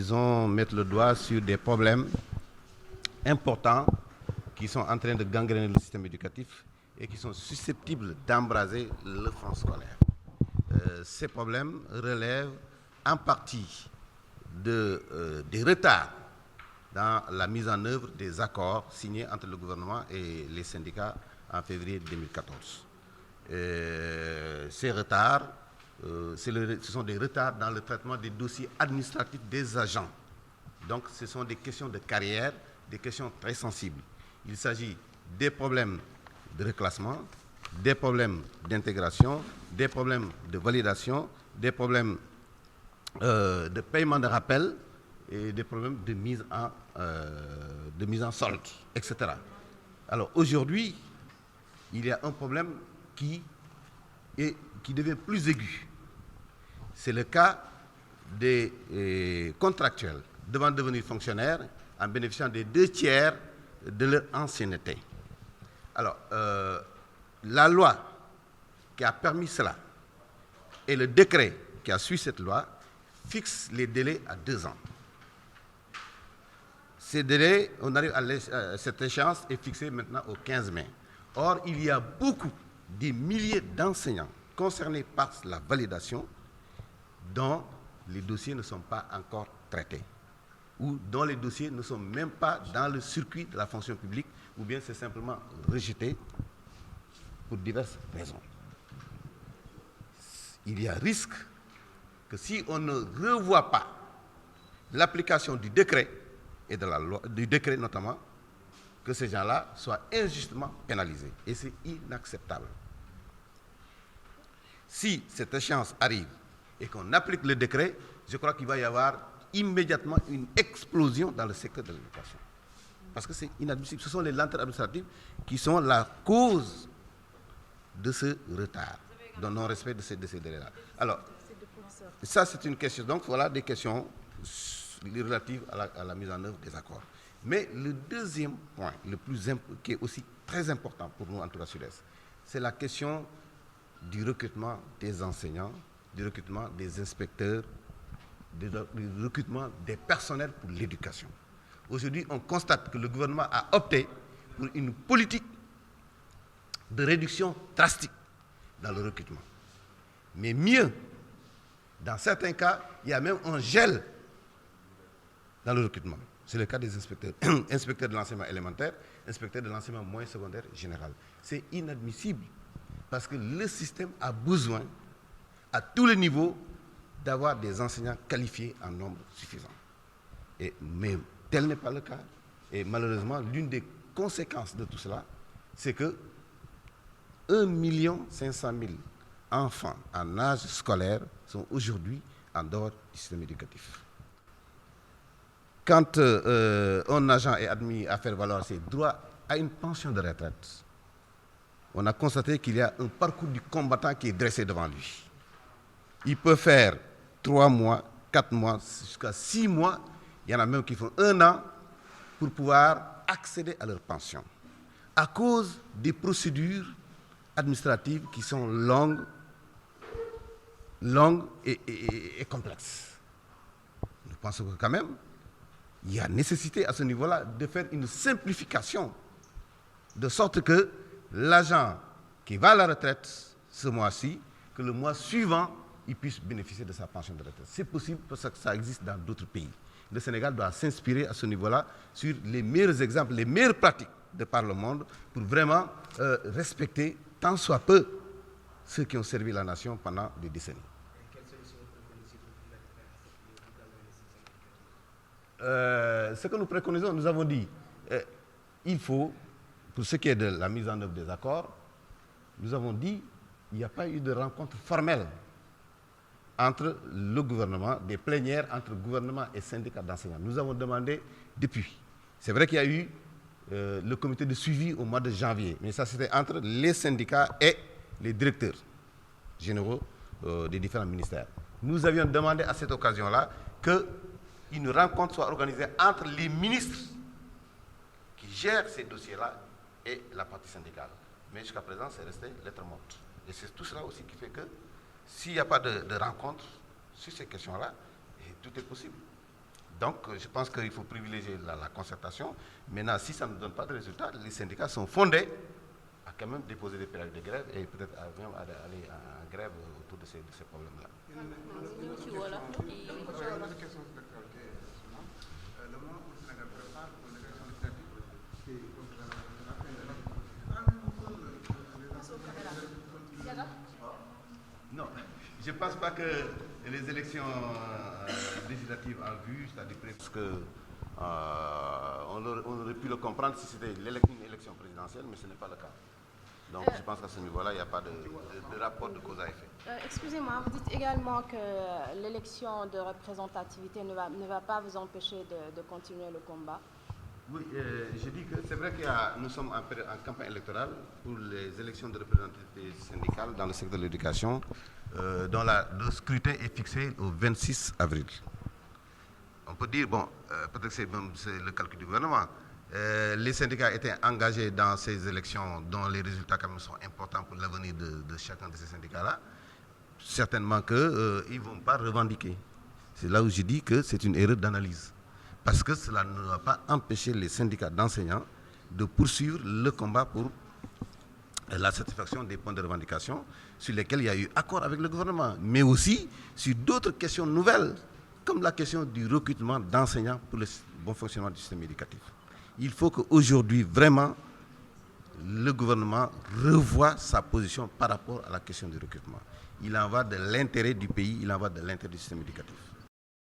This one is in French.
disons, mettre le doigt sur des problèmes importants qui sont en train de gangréner le système éducatif et qui sont susceptibles d'embraser le front scolaire. Ces problèmes relèvent en partie des retards dans la mise en œuvre des accords signés entre le gouvernement et les syndicats en février 2014. Ces retards, ce sont des retards dans le traitement des dossiers administratifs des agents. Donc ce sont des questions de carrière, des questions très sensibles. Il s'agit des problèmes de reclassement, des problèmes d'intégration, des problèmes de validation, des problèmes de paiement de rappel et des problèmes de mise en solde, etc. Alors aujourd'hui, il y a un problème qui devient plus aigu. C'est le cas des contractuels devant devenir fonctionnaires en bénéficiant des 2/3 de leur ancienneté. Alors, la loi qui a permis cela et le décret qui a suivi cette loi fixent les délais à 2 ans. Ces délais, on arrive à cette échéance est fixée maintenant au 15 mai. Or, il y a des milliers d'enseignants concernés par la validation dont les dossiers ne sont pas encore traités ou dont les dossiers ne sont même pas dans le circuit de la fonction publique ou bien c'est simplement rejeté pour diverses raisons. Il y a risque que si on ne revoit pas l'application du décret et de la loi, du décret notamment, que ces gens-là soient injustement pénalisés. Et c'est inacceptable. Si cette échéance arrive et qu'on applique le décret, je crois qu'il va y avoir immédiatement une explosion dans le secteur de l'éducation. Parce que c'est inadmissible. Ce sont les lenteurs administratives qui sont la cause de ce retard, de non-respect de ces délais-là. Alors, ça c'est une question. Donc voilà des questions relatives à la mise en œuvre des accords. Mais le deuxième point, qui est aussi très important pour nous en tout cas Sud-Est, c'est la question du recrutement des enseignants, du recrutement des inspecteurs, du recrutement des personnels pour l'éducation. Aujourd'hui, on constate que le gouvernement a opté pour une politique de réduction drastique dans le recrutement. Mais mieux, dans certains cas, il y a même un gel dans le recrutement. C'est le cas des inspecteurs, inspecteurs de l'enseignement élémentaire, inspecteurs de l'enseignement moyen secondaire général. C'est inadmissible parce que le système a besoin, à tous les niveaux, d'avoir des enseignants qualifiés en nombre suffisant. Mais tel n'est pas le cas. Et malheureusement, l'une des conséquences de tout cela, c'est que 1 500 000 enfants en âge scolaire sont aujourd'hui en dehors du système éducatif. Quand un agent est admis à faire valoir ses droits à une pension de retraite, on a constaté qu'il y a un parcours du combattant qui est dressé devant lui. Il peut faire 3 mois, 4 mois, jusqu'à 6 mois. Il y en a même qui font 1 an pour pouvoir accéder à leur pension. À cause des procédures administratives qui sont longues et complexes. Nous pensons que quand même, il y a nécessité à ce niveau-là de faire une simplification, de sorte que l'agent qui va à la retraite ce mois-ci, que le mois suivant, il puisse bénéficier de sa pension de retraite. C'est possible parce que ça existe dans d'autres pays. Le Sénégal doit s'inspirer à ce niveau-là sur les meilleurs exemples, les meilleures pratiques de par le monde pour vraiment respecter tant soit peu ceux qui ont servi la nation pendant des décennies. Ce que nous préconisons, nous avons dit, il faut, pour ce qui est de la mise en œuvre des accords, nous avons dit il n'y a pas eu de rencontre formelle entre le gouvernement, des plénières entre gouvernement et syndicats d'enseignants. Nous avons demandé depuis. C'est vrai qu'il y a eu le comité de suivi au mois de janvier, mais ça c'était entre les syndicats et les directeurs généraux des différents ministères. Nous avions demandé à cette occasion-là qu'une rencontre soit organisée entre les ministres qui gèrent ces dossiers-là et la partie syndicale. Mais jusqu'à présent, c'est resté lettre morte. Et c'est tout cela aussi qui fait que s'il n'y a pas de rencontre sur ces questions-là, tout est possible. Donc, je pense qu'il faut privilégier la concertation. Maintenant, si ça ne donne pas de résultat, les syndicats sont fondés à quand même déposer des périodes de grève et peut-être même à aller en grève autour de ces problèmes-là. Non, je ne pense pas que les élections législatives en vue, c'est-à-dire parce que on aurait pu le comprendre si c'était une élection présidentielle, mais ce n'est pas le cas. Donc je pense qu'à ce niveau-là, il n'y a pas de rapport de cause à effet. Excusez-moi, vous dites également que l'élection de représentativité ne va pas vous empêcher de continuer le combat. Oui, je dis que c'est vrai que nous sommes en campagne électorale pour les élections de représentativité syndicale dans le secteur de l'éducation, dont le scrutin est fixé au 26 avril. On peut dire, bon, peut-être que c'est le calcul du gouvernement. Les syndicats étaient engagés dans ces élections dont les résultats quand même sont importants pour l'avenir de chacun de ces syndicats-là. Certainement qu'ils ne vont pas revendiquer. C'est là où je dis que c'est une erreur d'analyse. Parce que cela ne va pas empêcher les syndicats d'enseignants de poursuivre le combat pour la satisfaction des points de revendication sur lesquels il y a eu accord avec le gouvernement, mais aussi sur d'autres questions nouvelles, comme la question du recrutement d'enseignants pour le bon fonctionnement du système éducatif. Il faut qu'aujourd'hui, vraiment, le gouvernement revoie sa position par rapport à la question du recrutement. Il en va de l'intérêt du pays, il en va de l'intérêt du système éducatif.